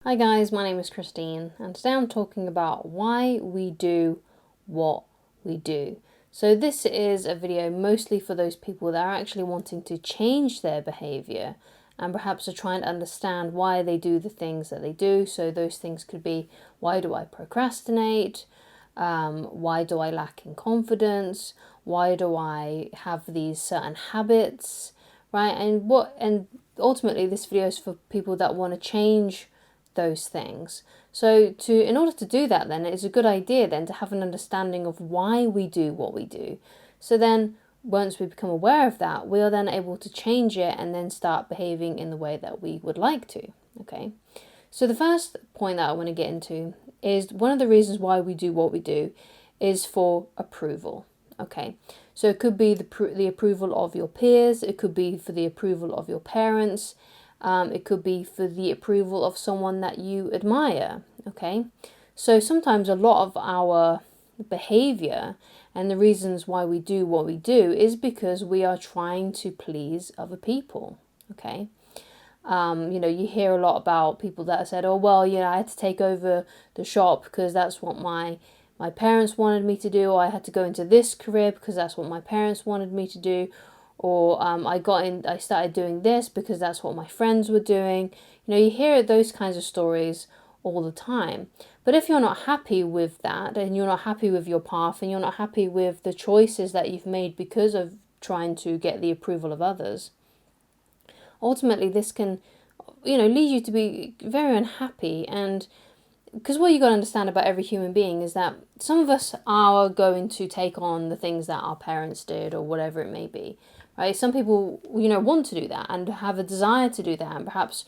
Hi guys, my name is Christine, and today I'm talking about why we do what we do. So this is a video mostly for those people that are actually wanting to change their behaviour and perhaps are trying to understand why they do the things that they do. So those things could be, why do I procrastinate? Why do I lack in confidence? Why do I have these certain habits? Right? And ultimately this video is for people that want to change those things. So in order to do that, then it's a good idea then to have an understanding of why we do what we do. So then once we become aware of that, we are then able to change it and then start behaving in the way that we would like to. Okay. So the first point that I want to get into is one of the reasons why we do what we do is for approval. Okay. So it could be the approval of your peers, it could be for the approval of your parents, it could be for the approval of someone that you admire, okay? So sometimes a lot of our behavior and the reasons why we do what we do is because we are trying to please other people, okay? You hear a lot about people that said, oh, well, I had to take over the shop because that's what my parents wanted me to do, or I had to go into this career because that's what my parents wanted me to do, or I started doing this because that's what my friends were doing. You hear those kinds of stories all the time. But if you're not happy with that, and you're not happy with your path, and you're not happy with the choices that you've made because of trying to get the approval of others, ultimately this can, lead you to be very unhappy. And because what you got to understand about every human being is that some of us are going to take on the things that our parents did or whatever it may be, right? Some people, want to do that and have a desire to do that and perhaps,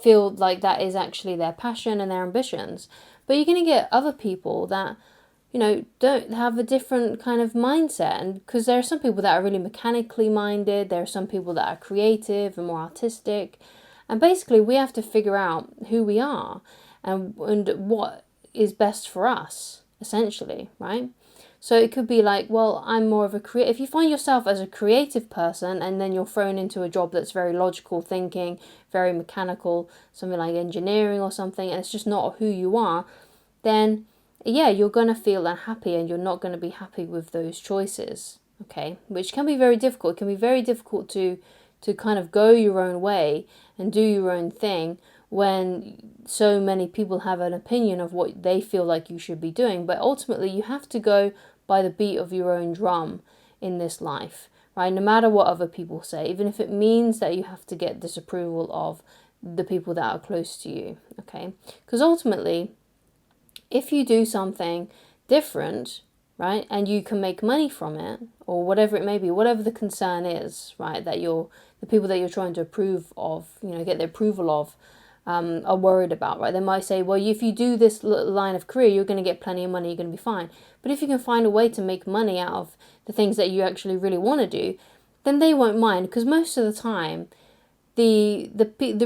feel like that is actually their passion and their ambitions. But you're going to get other people that, don't have a different kind of mindset. And because there are some people that are really mechanically minded, there are some people that are creative and more artistic. And basically we have to figure out who we are and what is best for us, essentially, right? So it could be like, well, I'm more of a if you find yourself as a creative person and then you're thrown into a job that's very logical thinking, very mechanical, something like engineering or something, and it's just not who you are, then yeah, you're going to feel unhappy and you're not going to be happy with those choices, okay? Which can be very difficult. It can be very difficult to kind of go your own way and do your own thing when so many people have an opinion of what they feel like you should be doing. But ultimately, you have to go by the beat of your own drum in this life, right? No matter what other people say, even if it means that you have to get disapproval of the people that are close to you, okay? Because ultimately, if you do something different, right, and you can make money from it, or whatever it may be, whatever the concern is, right, that the people that you're trying to approve of, get the approval of, are worried about, right? They might say, well, if you do this line of career, you're going to get plenty of money, you're going to be fine. But if you can find a way to make money out of the things that you actually really want to do, then they won't mind, because most of the time, the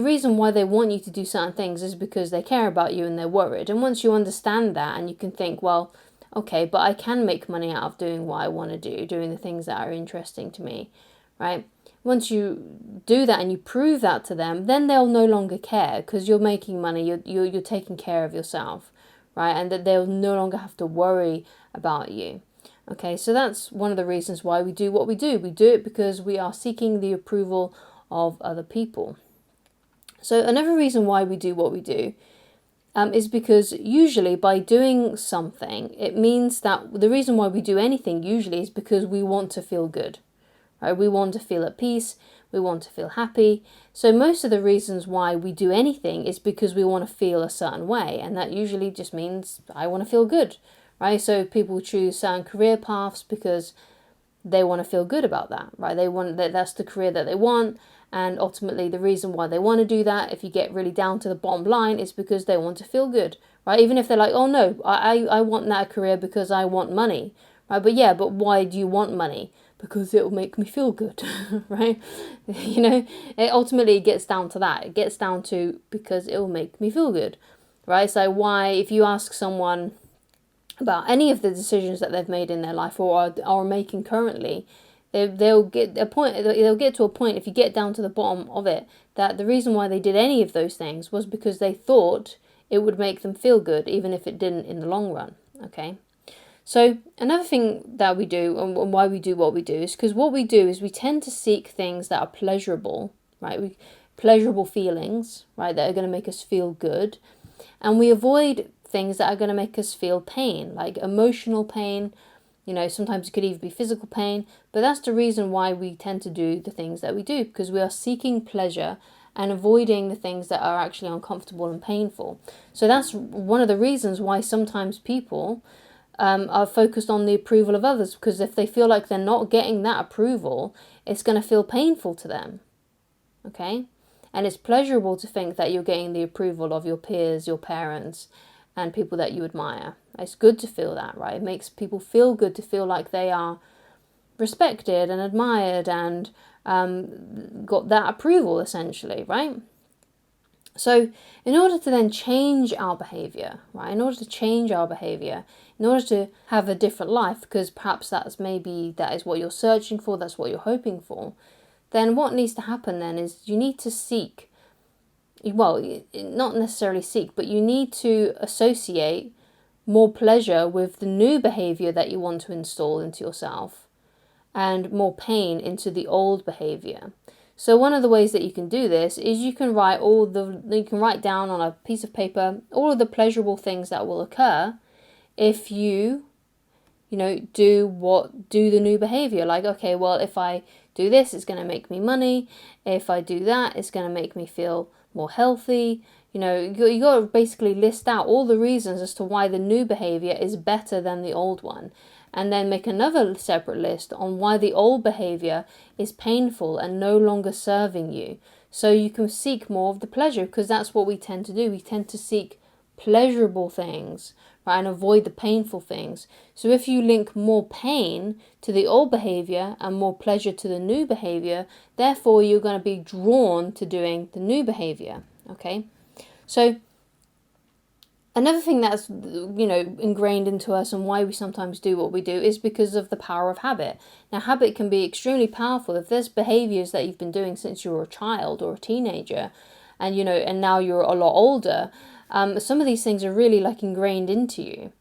reason why they want you to do certain things is because they care about you and they're worried. And once you understand that and you can think, well, okay, but I can make money out of doing what I want to do, doing the things that are interesting to me, right? Once you do that and you prove that to them, then they'll no longer care because you're making money, you're taking care of yourself, right? And that they'll no longer have to worry about you. Okay, so that's one of the reasons why we do what we do. We do it because we are seeking the approval of other people. So another reason why we do what we do is because usually by doing something, it means that the reason why we do anything usually is because we want to feel good, right? We want to feel at peace, we want to feel happy. So most of the reasons why we do anything is because we want to feel a certain way, and that usually just means I want to feel good, right? So people choose certain career paths because they want to feel good about that, right? That's the career that they want. And ultimately, the reason why they want to do that, if you get really down to the bottom line, is because they want to feel good, right? Even if they're like, oh no, I want that career because I want money, right? But why do you want money? Because it will make me feel good, right? It ultimately gets down to that. It gets down to because it will make me feel good, right? So why, if you ask someone about any of the decisions that they've made in their life or are making currently, They'll get a point. They'll get to a point, if you get down to the bottom of it, that the reason why they did any of those things was because they thought it would make them feel good, even if it didn't in the long run. Okay. So another thing that we do, and why we do what we do, is because what we do is we tend to seek things that are pleasurable, right? Pleasurable feelings, right, that are going to make us feel good, and we avoid things that are going to make us feel pain, like emotional pain. Sometimes it could even be physical pain, but that's the reason why we tend to do the things that we do, because we are seeking pleasure and avoiding the things that are actually uncomfortable and painful. So that's one of the reasons why sometimes people are focused on the approval of others, because if they feel like they're not getting that approval, it's going to feel painful to them. Okay? And it's pleasurable to think that you're getting the approval of your peers, your parents, and people that you admire. It's good to feel that, right? It makes people feel good to feel like they are respected and admired and got that approval, essentially, right? So in order to then change our behaviour, right, in order to have a different life, because perhaps that is what you're searching for, that's what you're hoping for, then what needs to happen then is you need to seek, well, not necessarily seek, but you need to associate more pleasure with the new behaviour that you want to install into yourself, and more pain into the old behaviour. So one of the ways that you can do this is you can write down on a piece of paper all of the pleasurable things that will occur if you do the new behavior. Like, okay, well, if I do this, it's going to make me money. If I do that, it's going to make me feel more healthy. You got to basically list out all the reasons as to why the new behavior is better than the old one. And then make another separate list on why the old behavior is painful and no longer serving you. So you can seek more of the pleasure, because that's what we tend to do. We tend to seek pleasurable things, right, and avoid the painful things. So if you link more pain to the old behavior and more pleasure to the new behavior, therefore you're going to be drawn to doing the new behavior. Okay? So another thing that's, ingrained into us and why we sometimes do what we do is because of the power of habit. Now, habit can be extremely powerful. If there's behaviors that you've been doing since you were a child or a teenager, and now you're a lot older, some of these things are really ingrained into you.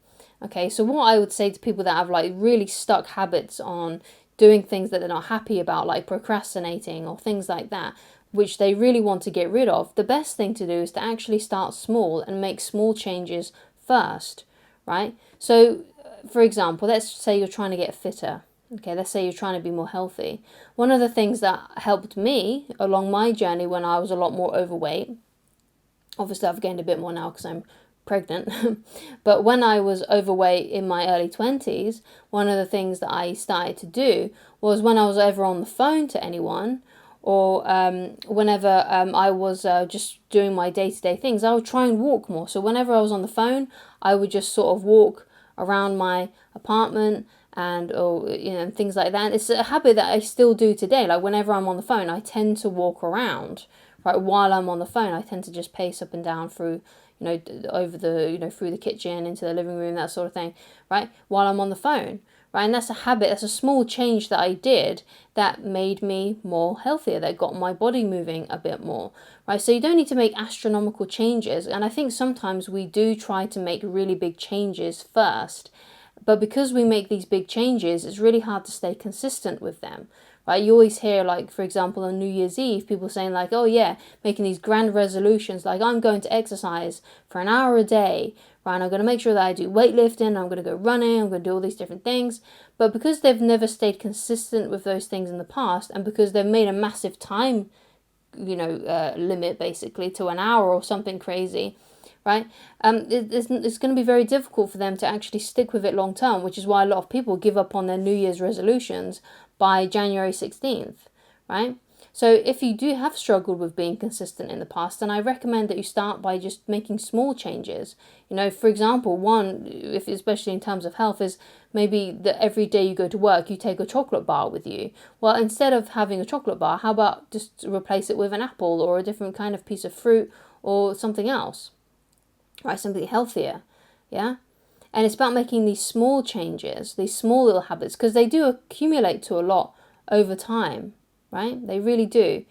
Okay, so what I would say to people that have really stuck habits on doing things that they're not happy about, like procrastinating or things like that, which they really want to get rid of, the best thing to do is to actually start small and make small changes first, right? So, for example, let's say you're trying to get fitter. Okay, let's say you're trying to be more healthy. One of the things that helped me along my journey when I was a lot more overweight, obviously I've gained a bit more now because I'm pregnant, but when I was overweight in my early 20s, one of the things that I started to do was, when I was ever on the phone to anyone, or whenever I was just doing my day-to-day things, I would try and walk more. So whenever I was on the phone, I would just sort of walk around my apartment and things like that. And it's a habit that I still do today. Like, whenever I'm on the phone, I tend to walk around. Right, while I'm on the phone, I tend to just pace up and down through, over the, through the kitchen into the living room, that sort of thing. Right, while I'm on the phone. Right, and that's a habit, that's a small change that I did that made me more healthier, that got my body moving a bit more. Right, so you don't need to make astronomical changes, and I think sometimes we do try to make really big changes first, but because we make these big changes, it's really hard to stay consistent with them. Right, you always hear, for example, on New Year's Eve, people saying oh yeah, making these grand resolutions, I'm going to exercise for an hour a day, right, and I'm going to make sure that I do weightlifting, I'm going to go running, I'm going to do all these different things. But because they've never stayed consistent with those things in the past, and because they've made a massive time, limit basically to an hour or something crazy, right, it's going to be very difficult for them to actually stick with it long term, which is why a lot of people give up on their New Year's resolutions by January 16th, right? So if you do have struggled with being consistent in the past, then I recommend that you start by just making small changes. For example, one, if especially in terms of health, is maybe that every day you go to work, you take a chocolate bar with you. Well, instead of having a chocolate bar, how about just replace it with an apple or a different kind of piece of fruit or something else, right? Something healthier, yeah? And it's about making these small changes, these small little habits, because they do accumulate to a lot over time, right? They really do.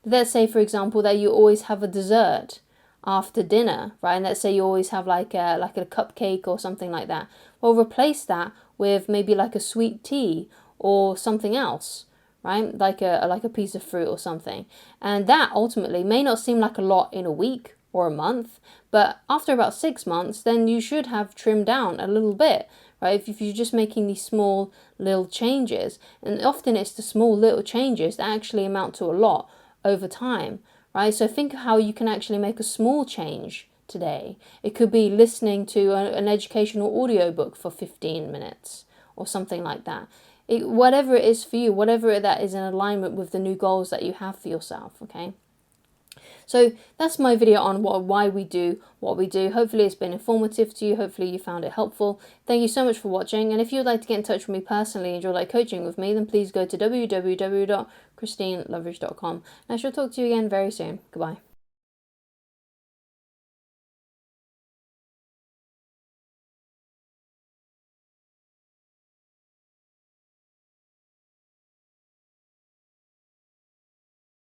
Let's say, for example, that you always have a dessert after dinner, right? And let's say you always have like a cupcake or something like that. Well, replace that with maybe like a sweet tea or something else, right? Like a piece of fruit or something. And that ultimately may not seem like a lot in a week or a month, but after about 6 months, then you should have trimmed down a little bit, right? If you're just making these small little changes, and often it's the small little changes that actually amount to a lot over time, right? So think of how you can actually make a small change today. It could be listening to an educational audiobook for 15 minutes or something like that. Whatever it is for you, whatever that is in alignment with the new goals that you have for yourself, okay? So that's my video on why we do what we do. Hopefully it's been informative to you. Hopefully you found it helpful. Thank you so much for watching. And if you'd like to get in touch with me personally and you'd like coaching with me, then please go to www.christineloveridge.com. And I shall talk to you again very soon. Goodbye.